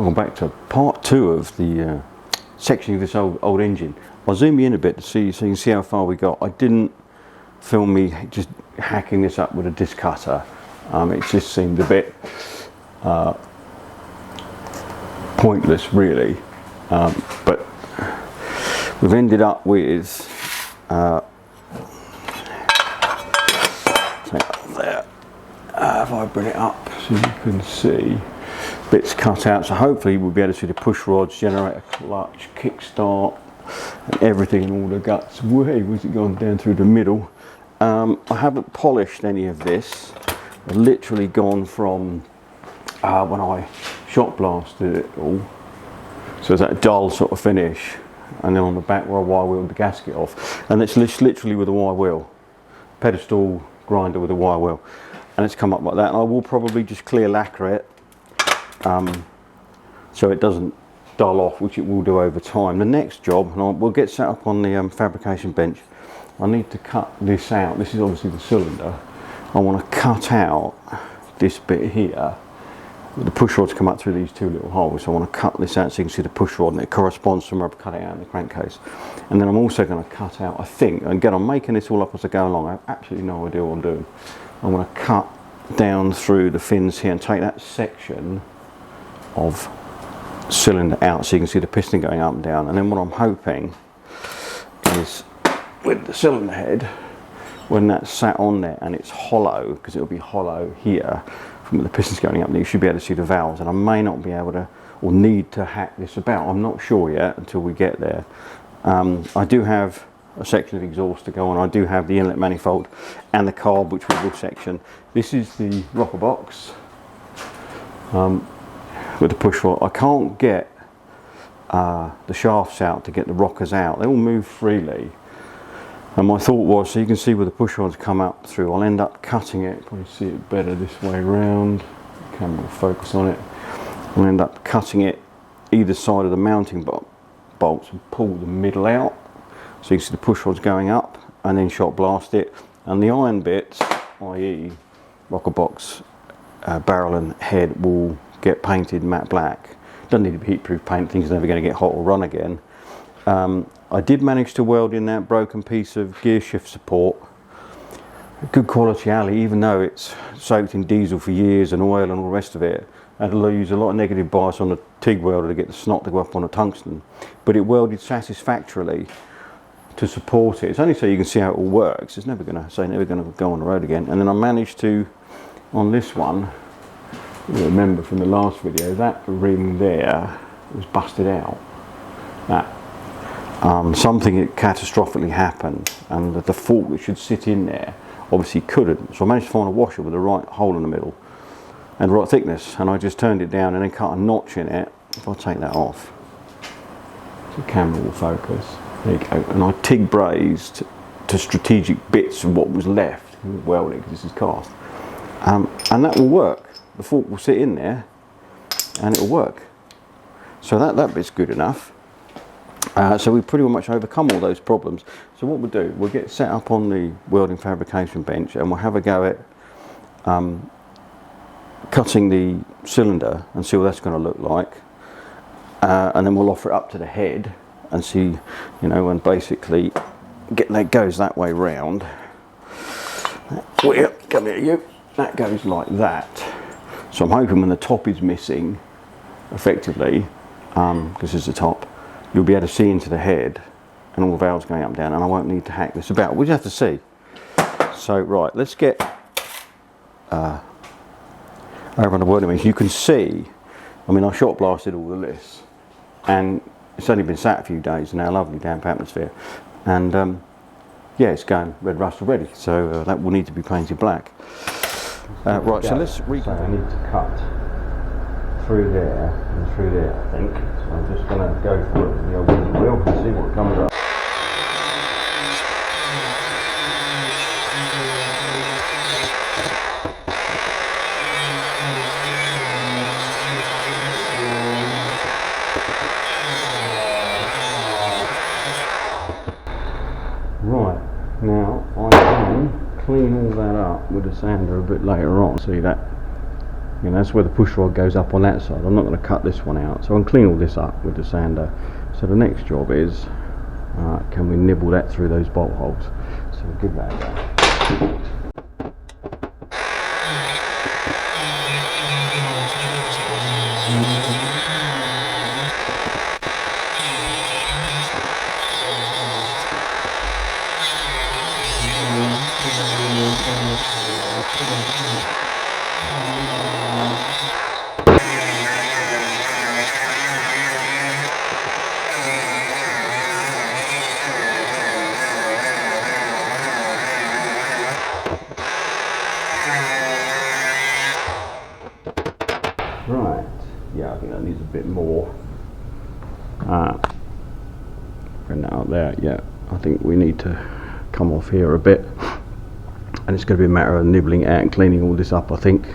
Welcome back to part 2 of the section of this old engine. I'll zoom you in a bit to see, so you can see how far we got. I didn't film me just hacking this up with a disc cutter. It just seemed a bit pointless really, but we've ended up with there. If I bring it up so you can see bits cut out, so hopefully we'll be able to see the push rods, generator clutch, kickstart and everything, and all the guts. Way was it gone down through the middle. I haven't polished any of this. I've literally gone from when I shot blasted it all, so it's that dull sort of finish, and then on the back where I wire wheeled the gasket off, and it's literally with a wire wheel, pedestal grinder with a wire wheel, and it's come up like that. And I will probably just clear lacquer it so it doesn't dull off, which it will do over time. The next job, and we'll get set up on the fabrication bench, I need to cut this out. This is obviously the cylinder. I want to cut out this bit here. The push rods come up through these two little holes, so I want to cut this out so you can see the push rod, and it corresponds to where I've cut it out in the crankcase. And then I'm also going to cut out, I think, and again I'm making this all up as I go along, I have absolutely no idea what I'm doing. I'm going to cut down through the fins here and take that section of cylinder out so you can see the piston going up and down. And then what I'm hoping is with the cylinder head, when that's sat on there and it's hollow, because it'll be hollow here from the pistons going up, and you should be able to see the valves. And I may not be able to, or need to hack this about, I'm not sure yet until we get there. I do have a section of exhaust to go on. I do have the inlet manifold and the carb, which we will section. This is the rocker box with the push rod. I can't get the shafts out to get the rockers out. They all move freely. And my thought was, so you can see where the push rods come up through, I'll end up cutting it, probably see it better this way around. The camera will focus on it. I'll end up cutting it either side of the mounting bolts and pull the middle out, so you can see the push rods going up, and then shot blast it. And the iron bits, i.e. rocker box, barrel and head, will get painted matte black. Doesn't need to be heat proof paint, things are never going to get hot or run again. I did manage to weld in that broken piece of gear shift support. Good quality alley, even though it's soaked in diesel for years and oil and all the rest of it. I had to use a lot of negative bias on the TIG welder to get the snot to go up on the tungsten. But it welded satisfactorily to support it. It's only so you can see how it all works. It's never going to go on the road again. And then I managed to, on this one, you remember from the last video, that ring there was busted out. That something catastrophically happened, and the fork that should sit in there obviously couldn't. So I managed to find a washer with the right hole in the middle and the right thickness, and I just turned it down and then cut a notch in it. If I take that off, the camera will focus. There you go. And I TIG brazed to strategic bits of what was left, welding, because this is cast, and that will work. The fork will sit in there and it will work. So that bit's good enough. So we've pretty much overcome all those problems. So what we'll do, we'll get set up on the welding fabrication bench, and we'll have a go at cutting the cylinder and see what that's going to look like. And then we'll offer it up to the head and see, you know, and basically that goes that way round. Well, come here, you. That goes like that. So I'm hoping when the top is missing, effectively, because this is the top, you'll be able to see into the head and all the valves going up and down, and I won't need to hack this about. We'll just have to see. So right, let's get over on the welding bench. You can see, I mean, I shot blasted all of this, and it's only been sat a few days now, lovely damp atmosphere, and yeah, it's going red rust already, so that will need to be painted black. Right, so let's recap. I need to cut through there and through there, I think. So I'm just going to go for it with the old wheel and see what comes up. Right, now I can clean all that up with a sander a bit later on. See that You know, that's where the push rod goes up on that side. I'm not going to cut this one out, so I can clean all this up with the sander. So the next job is, can we nibble that through those bolt holes? So we'll give that a go. Right, yeah, I think that needs a bit more. Bring that up there. Yeah, I think we need to come off here a bit, and it's going to be a matter of nibbling it out and cleaning all this up, I think.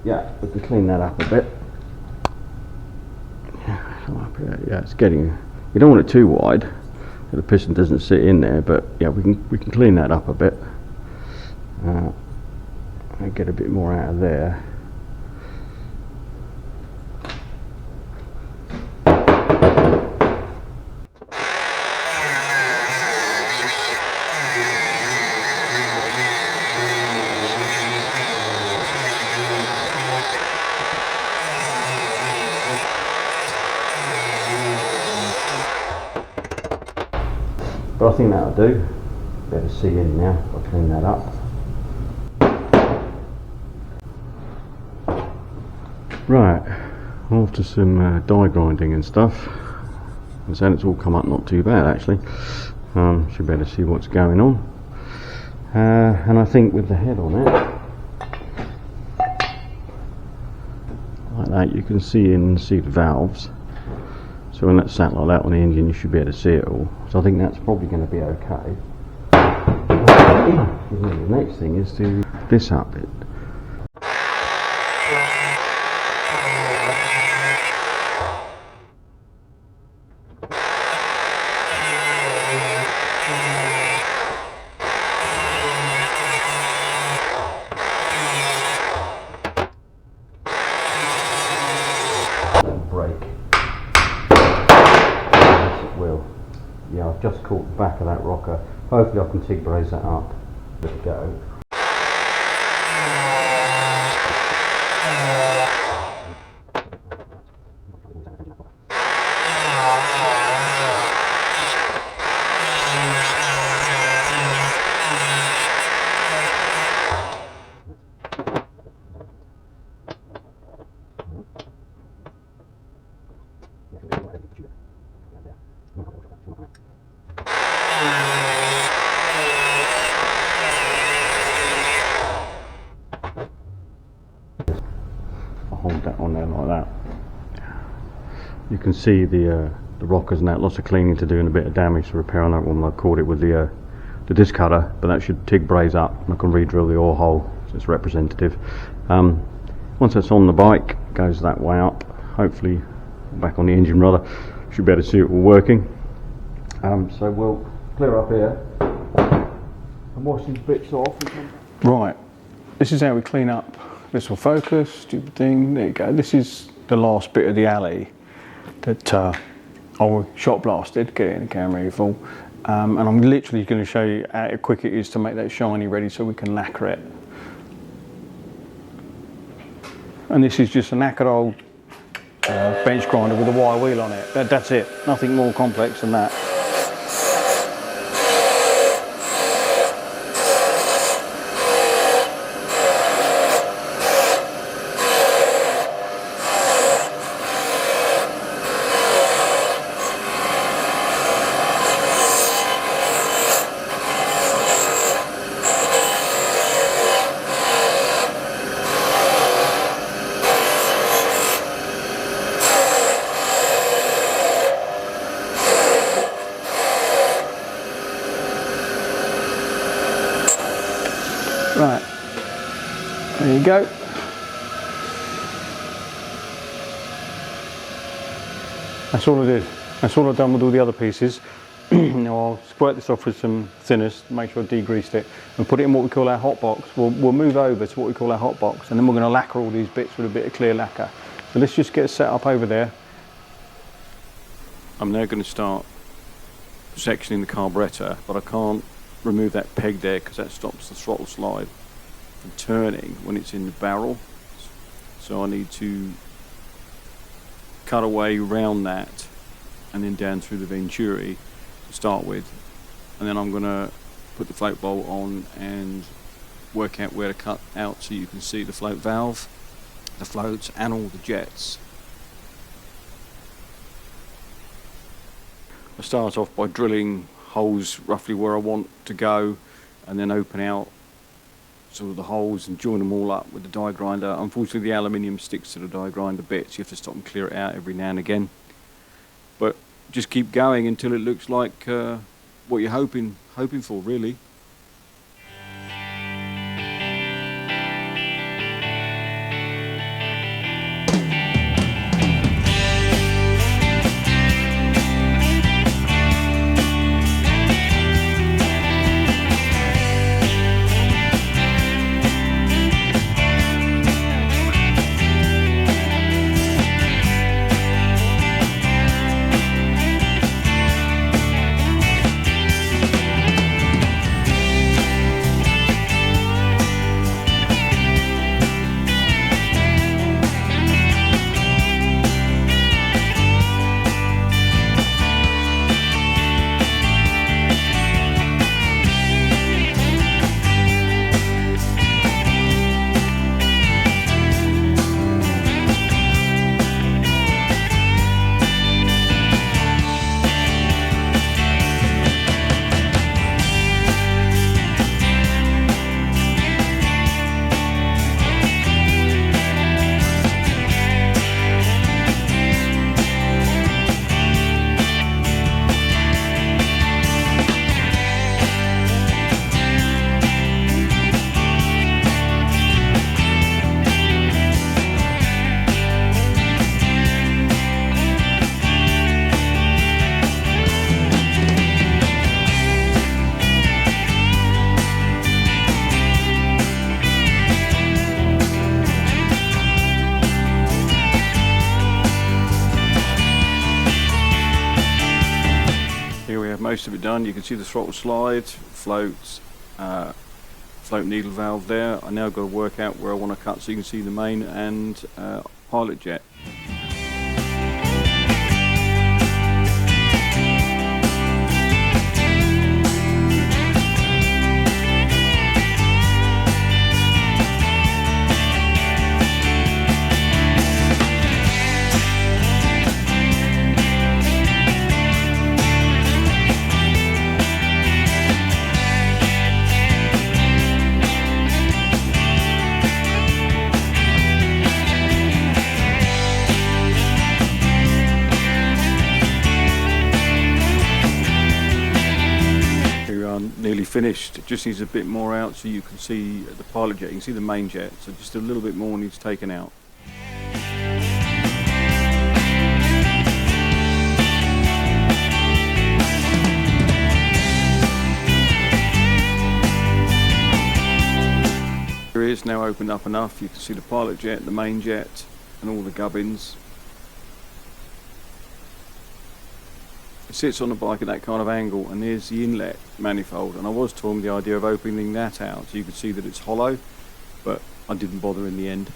Yeah, we can clean that up a bit. Yeah, it's getting. You don't want it too wide, so the piston doesn't sit in there. But yeah, we can clean that up a bit and get a bit more out of there. But I think that'll do. Better see in now. I'll clean that up. Right, off to some die grinding and stuff. And so it's all come up not too bad actually. Should be able to see what's going on. And I think with the head on it, like that, you can see the valves. So when that's sat like that on the engine, you should be able to see it all. So I think that's probably going to be okay. The next thing is to this up bit. Brake. Yes, it will. Yeah, I've just caught the back of that rocker. Hopefully I can TIG braze that up. There we go. Hold that on there like that. You can see the rockers and that, lots of cleaning to do and a bit of damage to repair on that one. I caught it with the disc cutter, but that should TIG braze up and I can re-drill the ore hole so it's representative. Once that's on the bike, goes that way up, hopefully back on the engine rather, should be able to see it all working. So we'll clear up here and wash these bits off. Right, this is how we clean up. This will focus, stupid thing, there you go. This is the last bit of the alley that I shot blasted, get it in the camera here full. And I'm literally going to show you how quick it is to make that shiny ready so we can lacquer it. And this is just a knackered old bench grinder with a wire wheel on it. That's it, nothing more complex than that. you go. That's all I did. That's all I've done with all the other pieces. Now I'll squirt this off with some thinners, make sure I degreased it, and put it in what we call our hot box. We'll move over to what we call our hot box, and then we're going to lacquer all these bits with a bit of clear lacquer. So let's just get set up over there. I'm now going to start sectioning the carburettor, but I can't remove that peg there because that stops the throttle slide from turning when it's in the barrel. So I need to cut away round that and then down through the venturi to start with, and then I'm going to put the float bolt on and work out where to cut out so you can see the float valve, the floats and all the jets. I start off by drilling holes roughly where I want to go, and then open out sort of the holes and join them all up with the die grinder. Unfortunately the aluminium sticks to the die grinder bits, you have to stop and clear it out every now and again. But just keep going until it looks like what you're hoping for, really. Most of it done. You can see the throttle slide, floats, float needle valve there. I now got to work out where I want to cut so you can see the main and pilot jet. Nearly finished. It just needs a bit more out so you can see the pilot jet. You can see the main jet, so just a little bit more needs taken out. Here it is now opened up enough. You can see the pilot jet, the main jet and all the gubbins. It sits on the bike at that kind of angle, and there's the inlet manifold, and I was toying with the idea of opening that out so you could see that it's hollow, but I didn't bother in the end.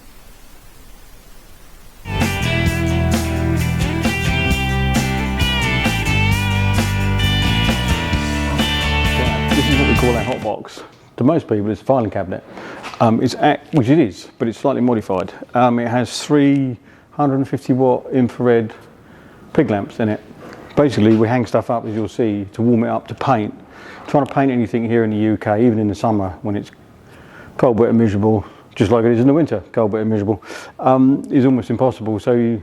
This is what we call our hot box. To most people it's a filing cabinet, which it is, but it's slightly modified. It has 350 watt infrared pig lamps in it. Basically, we hang stuff up, as you'll see, to warm it up to paint. Trying to paint anything here in the UK, even in the summer when it's cold, wet and miserable, just like it is in the winter, cold, wet and miserable, is almost impossible. So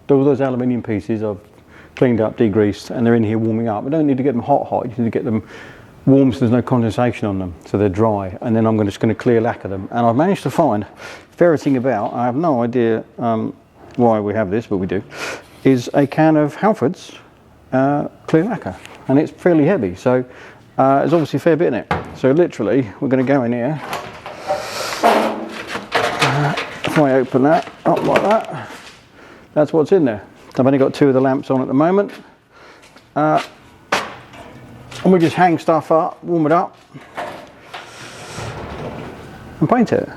all those aluminium pieces I've cleaned up, degreased, and they're in here warming up. We don't need to get them hot, you need to get them warm so there's no condensation on them, so they're dry, and then I'm just going to clear lacquer them. And I've managed to find, ferreting about, I have no idea why we have this, but we do, is a can of Halford's clear lacquer, and it's fairly heavy, so there's obviously a fair bit in it. So literally we're going to go in here, if I open that up like that, that's what's in there. I've only got 2 of the lamps on at the moment, and we just hang stuff up, warm it up and paint it.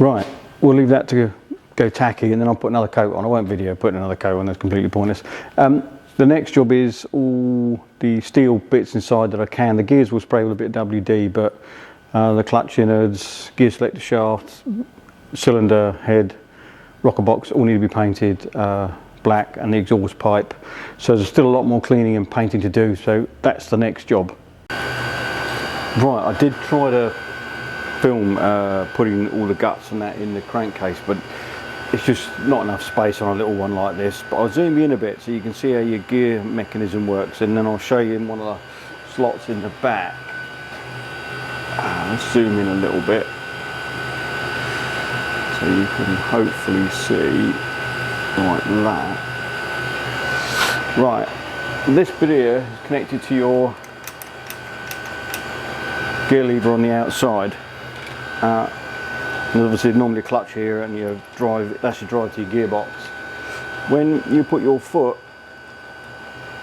Right, we'll leave that to go tacky, and then I'll put another coat on. I won't video putting another coat on, that's completely pointless. The next job is all the steel bits inside that I can. The gears will spray with a bit of WD, but the clutch innards, gear selector shaft, cylinder head, rocker box all need to be painted black, and the exhaust pipe. So there's still a lot more cleaning and painting to do, so that's the next job. Right, I did try to film putting all the guts and that in the crankcase, but it's just not enough space on a little one like this. But I'll zoom in a bit so you can see how your gear mechanism works, and then I'll show you in one of the slots in the back. Let's zoom in a little bit so you can hopefully see like that. Right, this bit here is connected to your gear lever on the outside. There's obviously normally a clutch here, and you drive, that's your drive to your gearbox. When you put your foot,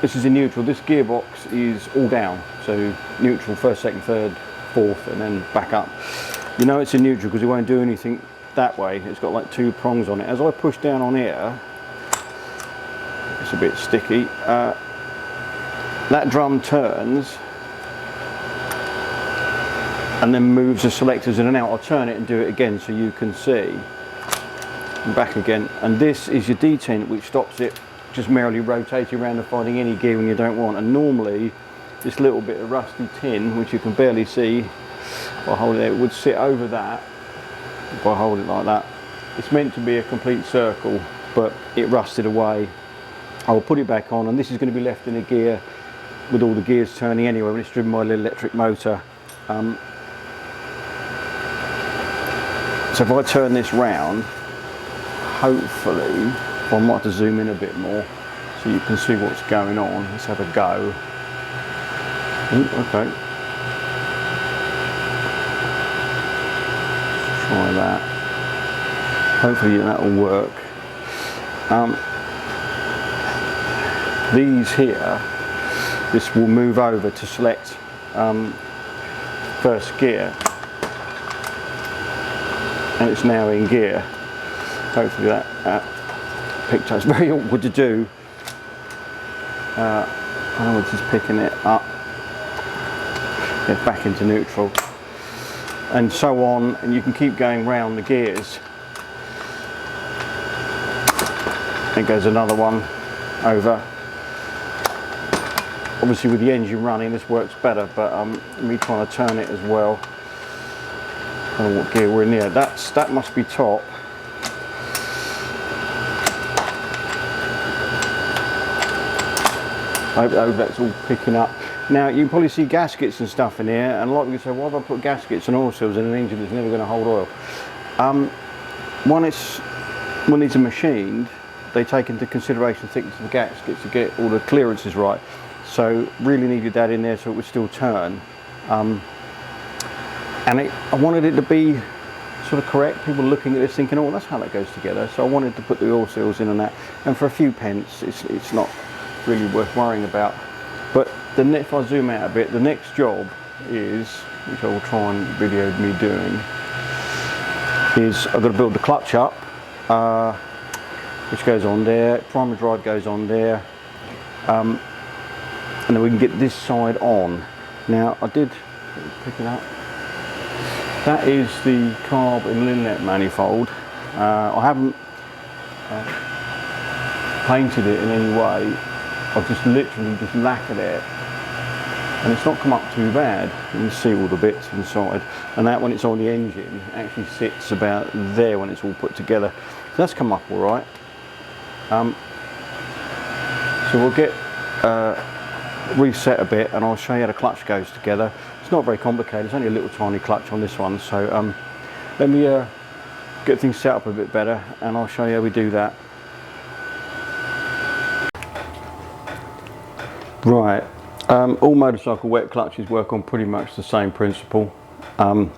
this is in neutral, this gearbox is all down, so neutral, first, second, third, fourth, and then back up. You know it's in neutral because it won't do anything that way. It's got like 2 prongs on it. As I push down on here, it's a bit sticky, that drum turns and then moves the selectors in and out. I'll turn it and do it again so you can see. And back again. And this is your detent, which stops it just merrily rotating around and finding any gear when you don't want. And normally this little bit of rusty tin, which you can barely see if I hold it, it would sit over that if I hold it like that. It's meant to be a complete circle, but it rusted away. I'll put it back on, and this is going to be left in a gear with all the gears turning anyway when it's driven by an electric motor. So if I turn this round, hopefully, I might have to zoom in a bit more so you can see what's going on. Let's have a go. Ooh, okay. Try that. Hopefully that will work. These here, this will move over to select first gear. And it's now in gear. Hopefully that picked up. It's very awkward to do. I know it's just picking it up. Get back into neutral. And so on, and you can keep going round the gears. There goes another one over. Obviously with the engine running this works better, but me trying to turn it as well. I don't know what gear we're in here. That must be top. I hope that's all picking up. Now you can probably see gaskets and stuff in here, and a lot of you say, why have I put gaskets and oil seals in an engine that's never going to hold oil? When these are machined, they take into consideration the thickness of the gaskets to get all the clearances right. So really needed that in there so it would still turn. And I wanted it to be sort of correct. People looking at this thinking, oh, that's how that goes together. So I wanted to put the oil seals in and that. And for a few pence, it's not really worth worrying about. But if I zoom out a bit, the next job is, which I will try and video me doing, is I've got to build the clutch up, which goes on there, primary drive goes on there, and then we can get this side on. Now I did pick it up. That is the carb and inlet manifold. I haven't painted it in any way. I've just literally just lacquered it, and it's not come up too bad. You can see all the bits inside, and that when it's on the engine actually sits about there when it's all put together. So that's come up all right. So we'll get reset a bit, and I'll show you how the clutch goes together. It's not very complicated. It's only a little tiny clutch on this one. So let me get things set up a bit better, and I'll show you how we do that. Right, all motorcycle wet clutches work on pretty much the same principle. I've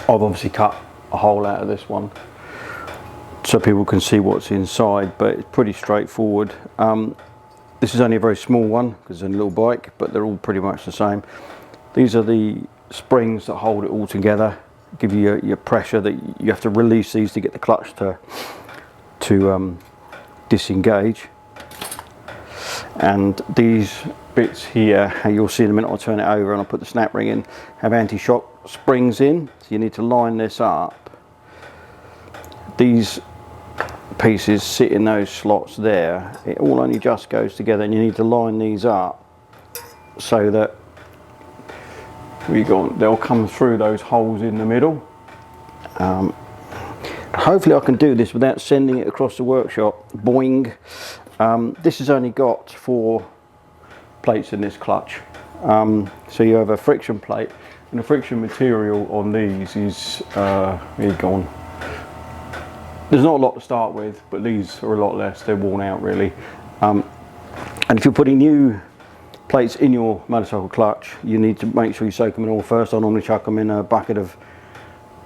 obviously cut a hole out of this one so people can see what's inside, but it's pretty straightforward. This is only a very small one because it's a little bike, but they're all pretty much the same. These are the springs that hold it all together, give you your pressure that you have to release these to get the clutch to disengage. And these bits here, you'll see in a minute, I'll turn it over and I'll put the snap ring in, have anti-shock springs in, so you need to line this up. These pieces sit in those slots there. It all only just goes together, and you need to line these up so that they'll come through those holes in the middle. Hopefully I can do this without sending it across the workshop. Boing. This has only got 4 plates in this clutch. So you have a friction plate, and the friction material on these is here gone. There's not a lot to start with, but these are a lot less. They're worn out really. And if you're putting new plates in your motorcycle clutch, you need to make sure you soak them in oil first. I normally chuck them in a bucket of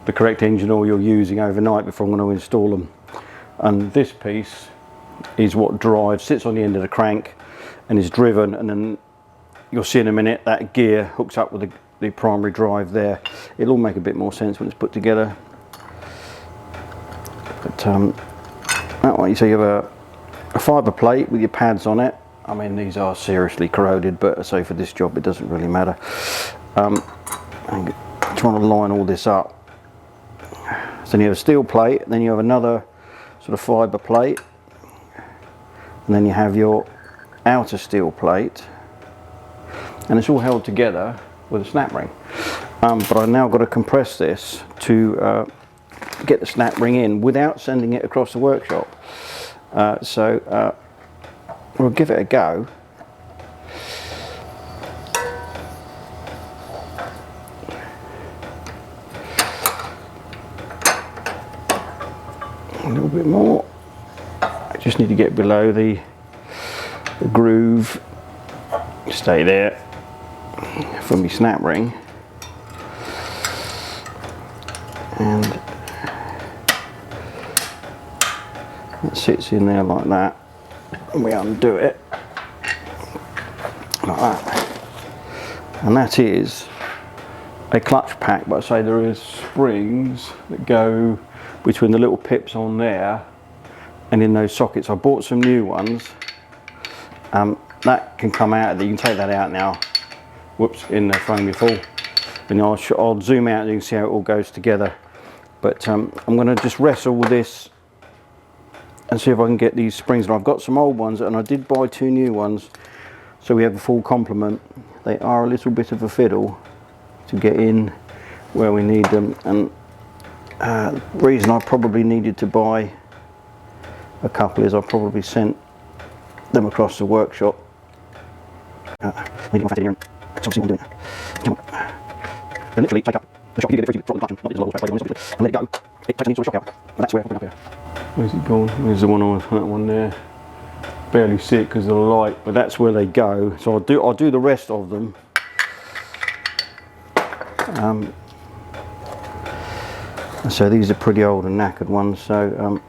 the correct engine oil you're using overnight before I'm going to install them. And this piece is what drives, sits on the end of the crank and is driven, and then you'll see in a minute that gear hooks up with the primary drive there. It'll all make a bit more sense when it's put together. But that way, so you have a fibre plate with your pads on it. I mean, these are seriously corroded, but I say for this job it doesn't really matter. I'm trying to line all this up. So then you have a steel plate, and then you have another sort of fibre plate, and then you have your outer steel plate, and it's all held together with a snap ring. But I've now got to compress this to get the snap ring in without sending it across the workshop. So we'll give it a go. A little bit more. I just need to get below the groove. Stay there for my snap ring. And it sits in there like that. And we undo it like that. And that is a clutch pack, but I say there is springs that go between the little pips on there and in those sockets. I bought some new ones. That can come out, you can take that out now. Whoops, in the frame before. And I'll zoom out and you can see how it all goes together. But I'm going to just wrestle with this and see if I can get these springs. And I've got some old ones, and I did buy 2 new ones, so we have a full complement. They are a little bit of a fiddle to get in where we need them, and the reason I probably needed to buy a couple is I probably sent them across the workshop leave it on fat in here and so see what I'm doing. Come on. Then literally take up the shock. You get it free, drop the clutch and not get a lot of space, and let it go. It takes an inch shock out. And that's where I'll put it up here. Where's it gone? There's the one on that one there. Barely see it because of the light, but that's where they go. So I'll do the rest of them. So these are pretty old and knackered ones. So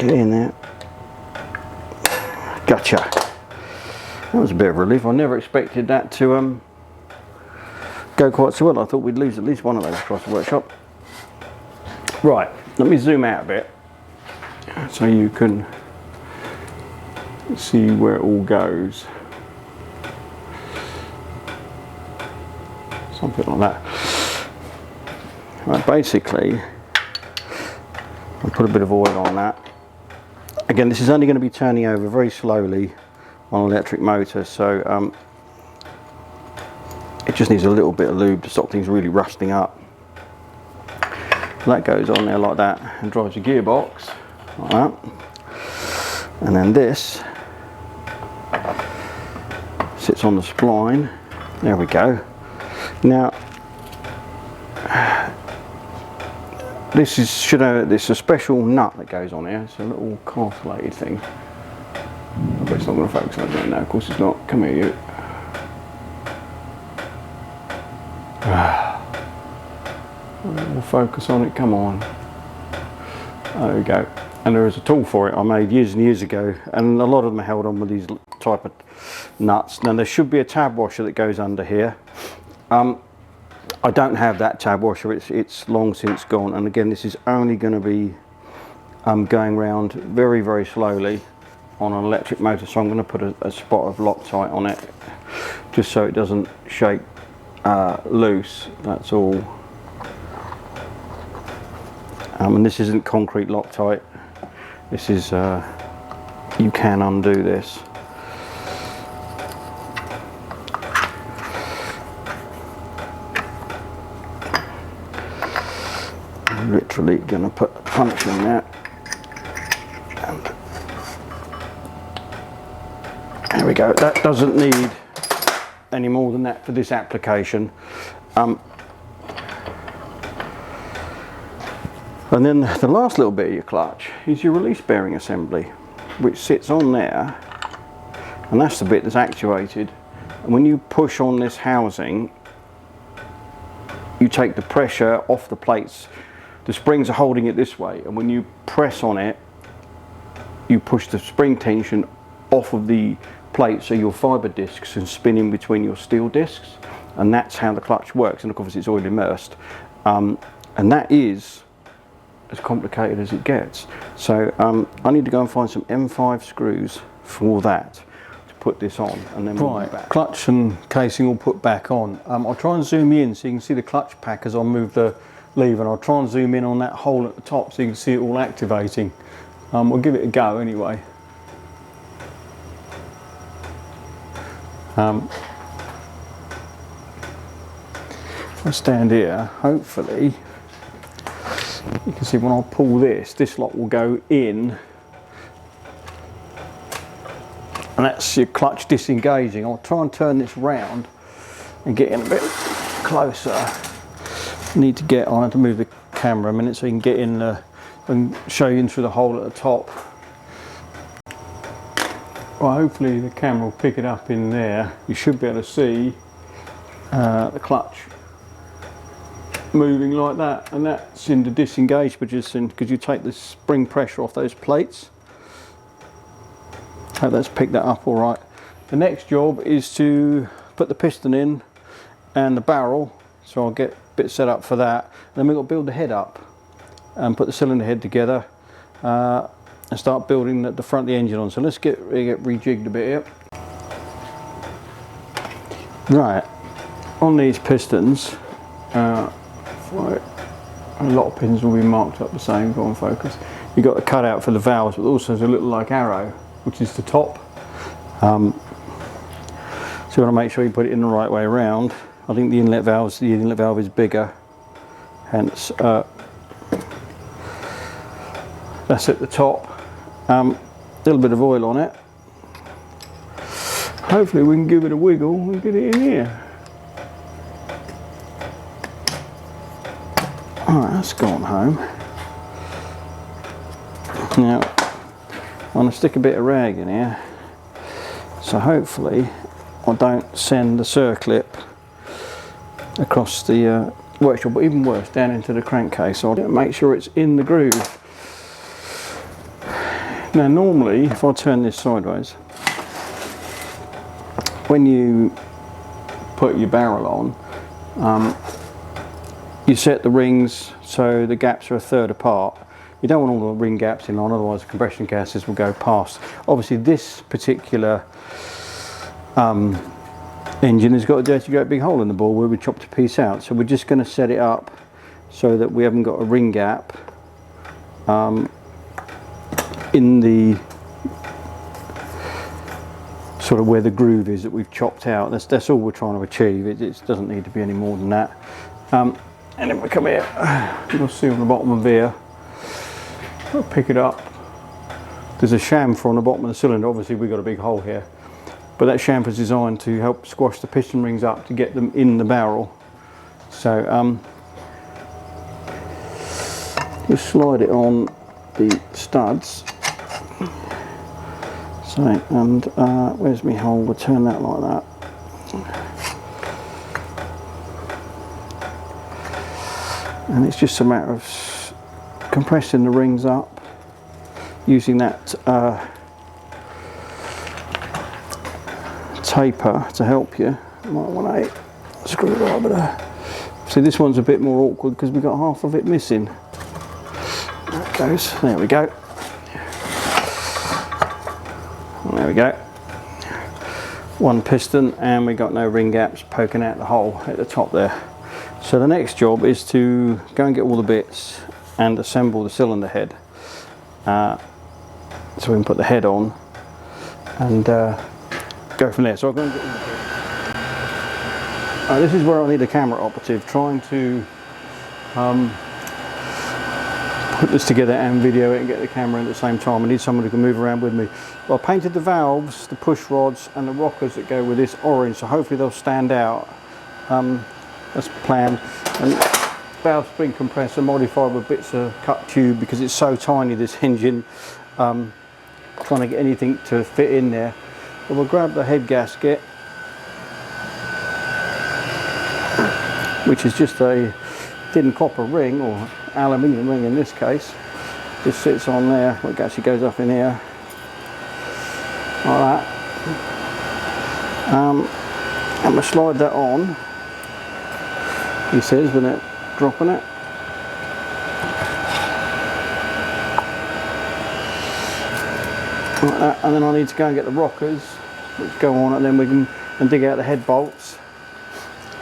get in there. Gotcha. That was a bit of relief. I never expected that to go quite so well. I thought we'd lose at least one of those across the workshop. Right, let me zoom out a bit so you can see where it all goes. Something like that. Right, basically, I'll put a bit of oil on that. Again, this is only going to be turning over very slowly on an electric motor, so it just needs a little bit of lube to stop things really rusting up. That goes on there like that and drives a gearbox like that. And then this sits on the spline. There we go. Now, this is a special nut that goes on here. It's a little calculated thing. I bet it's not going to focus on it now. Of course it's not. Come here, you. We'll focus on it. Come on. There we go. And there is a tool for it I made years and years ago, and a lot of them are held on with these type of nuts. Now there should be a tab washer that goes under here. I don't have that tab washer, it's long since gone, and again this is only going to be going round very, very slowly on an electric motor, so I'm going to put a spot of Loctite on it just so it doesn't shake loose, that's all. And this isn't concrete Loctite, this is, you can undo this. Literally going to put a punch in there, and there we go. That doesn't need any more than that for this application. And then the last little bit of your clutch is your release bearing assembly, which sits on there, and that's the bit that's actuated. And when you push on this housing, you take the pressure off the plates. The springs are holding it this way, and when you press on it, you push the spring tension off of the plate, so your fibre discs can spin in between your steel discs, and that's how the clutch works. And of course it's oil immersed, and that is as complicated as it gets. So I need to go and find some M5 screws for that to put this on, and then we'll be back. Clutch and casing all put back on. I'll try and zoom in so you can see the clutch pack as I move the lever, and I'll try and zoom in on that hole at the top so you can see it all activating. We'll give it a go anyway. If I stand here, hopefully you can see when I pull this lock will go in, and that's your clutch disengaging. I'll try and turn this round and get in a bit closer. Need to get, I'll have to move the camera a minute so you can get in and show you in through the hole at the top. Well, hopefully the camera will pick it up in there. You should be able to see the clutch moving like that, and that's in the disengage position because you take the spring pressure off those plates. Hope that's picked that up all right. The next job is to put the piston in and the barrel, so I'll get a bit set up for that. And then we've got to build the head up and put the cylinder head together and start building the front of the engine on. So let's get rejigged a bit here. Right, on these pistons, right, a lot of pins will be marked up the same. Go on, focus. You've got the cutout for the valves, but also there's a little like arrow, which is the top. So you want to make sure you put it in the right way around. I think the inlet valve is bigger, hence that's at the top. Little bit of oil on it. Hopefully we can give it a wiggle and get it in here. Alright, that's gone home. Now, I'm going to stick a bit of rag in here, so hopefully I don't send the circlip across the workshop, but even worse, down into the crankcase. So I'll make sure it's in the groove. Now normally, if I turn this sideways, when you put your barrel on, you set the rings so the gaps are a third apart. You don't want all the ring gaps in line, otherwise the compression gases will go past. Obviously this particular engine has got a dirty great big hole in the ball where we chopped a piece out, so we're just going to set it up so that we haven't got a ring gap in the sort of where the groove is that we've chopped out. That's all we're trying to achieve. It doesn't need to be any more than that. And then we come here, you'll see on the bottom of here, I'll pick it up. There's a chamfer on the bottom of the cylinder. Obviously we've got a big hole here, but that chamfer is designed to help squash the piston rings up to get them in the barrel. So just slide it on the studs. So, and where's my hole? We'll turn that like that. And it's just a matter of compressing the rings up using that taper to help you. You might want a screwdriver. See, this one's a bit more awkward because we've got half of it missing. There it goes. There we go. There we go. One piston, and we got no ring gaps poking out the hole at the top there. So the next job is to go and get all the bits and assemble the cylinder head. So we can put the head on and go from there. So I'm going to get this is where I need a camera operative trying to put this together and video it and get the camera at the same time. I need someone who can move around with me. Well, I painted the valves, the push rods and the rockers that go with this orange, so hopefully they'll stand out. That's the plan. And valve spring compressor modified with bits of cut tube because it's so tiny, this engine, trying to get anything to fit in there. But we'll grab the head gasket, which is just a thin copper ring, or aluminium ring in this case. Just sits on there, it actually goes up in here like that. And we'll slide that on, he says, without dropping it. Like that. And then I need to go and get the rockers which go on, and then we can dig out the head bolts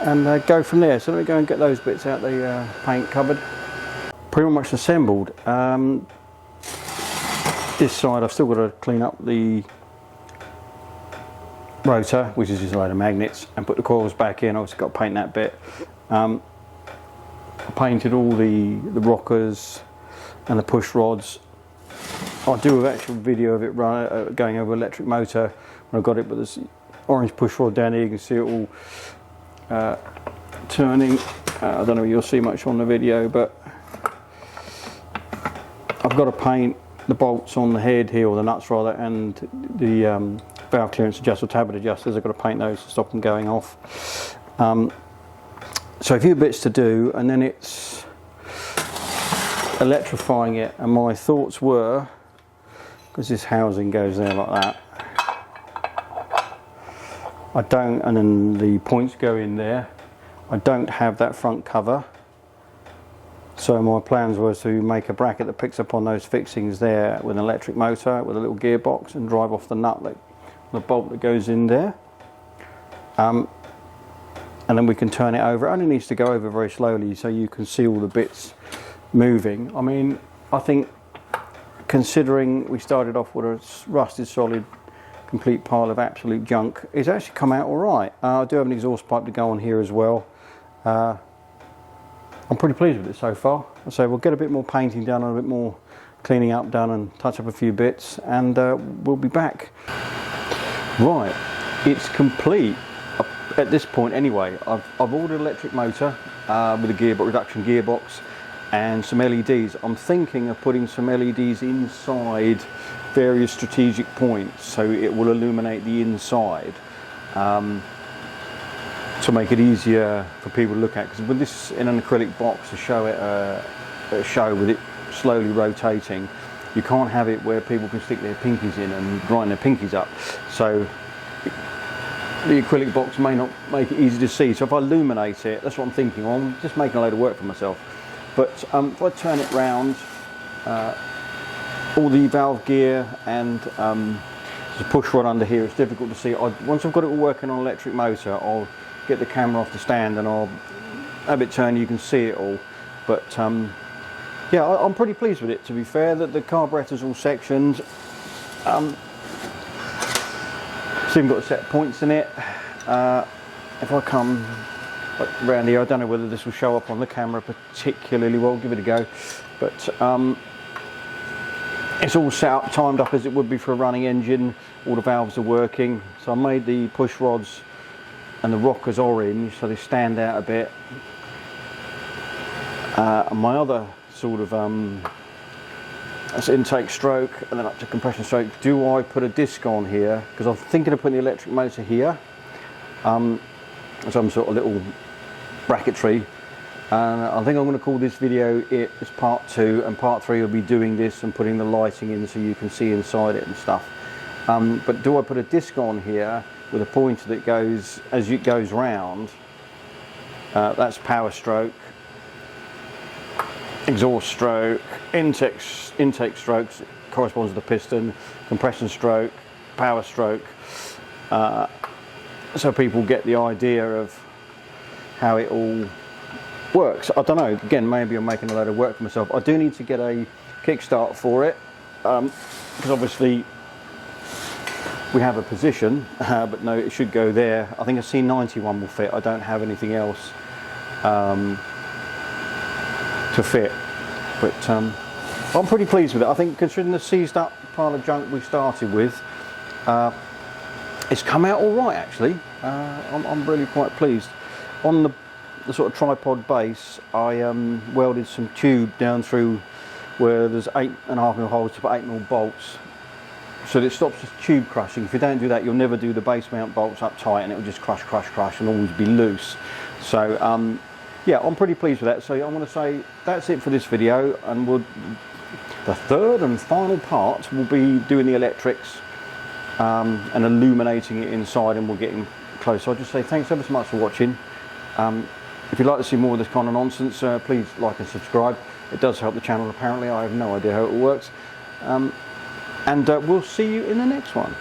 and go from there. So let me go and get those bits out the paint cupboard. Pretty much assembled. This side I've still got to clean up the rotor, which is just a load of magnets, and put the coils back in. I've also got to paint that bit. I painted all the rockers and the push rods. I'll do an actual video of it going over electric motor when I've got it, but there's orange push rod down here, you can see it all turning. I don't know if you'll see much on the video, but I've got to paint the bolts on the head here, or the nuts rather, and the valve clearance adjuster, tablet adjusters. I've got to paint those to stop them going off. So a few bits to do, and then it's electrifying it. And my thoughts were, because this housing goes there like that, I don't, and then the points go in there. I don't have that front cover, so my plans were to make a bracket that picks up on those fixings there with an electric motor with a little gearbox and drive off the nut, the bolt that goes in there. And then we can turn it over. It only needs to go over very slowly so you can see all the bits moving. I mean, I think considering we started off with a rusted solid complete pile of absolute junk, it's actually come out all right. I do have an exhaust pipe to go on here as well. I'm pretty pleased with it so far. So we'll get a bit more painting done and a bit more cleaning up done and touch up a few bits, and we'll be back. Right, it's complete at this point anyway. I've ordered an electric motor with a gearbox, reduction gearbox, and some LEDs. I'm thinking of putting some LEDs inside various strategic points so it will illuminate the inside, to make it easier for people to look at, because with this in an acrylic box to show it a show with it slowly rotating, you can't have it where people can stick their pinkies in and grind their pinkies up, so the acrylic box may not make it easy to see. So if I illuminate it, that's what I'm thinking. I'm just making a load of work for myself. But if I turn it round, all the valve gear and there's a push rod under here, it's difficult to see. Once I've got it all working on an electric motor, I'll get the camera off the stand and I'll have it turned, you can see it all. But yeah, I'm pretty pleased with it, to be fair. That the carburetor's all sectioned. It's even got a set of points in it. If I come around here, I don't know whether this will show up on the camera particularly well, give it a go. But it's all set up, timed up as it would be for a running engine. All the valves are working. So I made the push rods and the rockers orange so they stand out a bit. And my other sort of that's intake stroke and then up to compression stroke. Do I put a disc on here? Because I'm thinking of putting the electric motor here, some sort of little bracketry. And I think I'm going to call this video it as part 2, and part 3 will be doing this and putting the lighting in so you can see inside it and stuff. But do I put a disc on here with a pointer that goes as it goes round? That's power stroke, exhaust stroke, intake strokes corresponds to the piston, compression stroke, power stroke, so people get the idea of how it all works. I don't know, again, maybe I'm making a load of work for myself. I do need to get a kickstart for it, because obviously we have a position, but no, it should go there. I think a C91 will fit. I don't have anything else to fit, but I'm pretty pleased with it. I think, considering the seized up pile of junk we started with, it's come out all right actually. I'm really quite pleased. On the sort of tripod base, I welded some tube down through where there's 8.5mm holes to put 8mm bolts, so that it stops the tube crushing. If you don't do that, you'll never do the base mount bolts up tight and it will just crush and always be loose. So yeah, I'm pretty pleased with that. So I'm going to say that's it for this video, and the third and final part will be doing the electrics and illuminating it inside, and we're getting close. So I'll just say thanks ever so much for watching. If you'd like to see more of this kind of nonsense, please like and subscribe. It does help the channel apparently. I have no idea how it works. And we'll see you in the next one.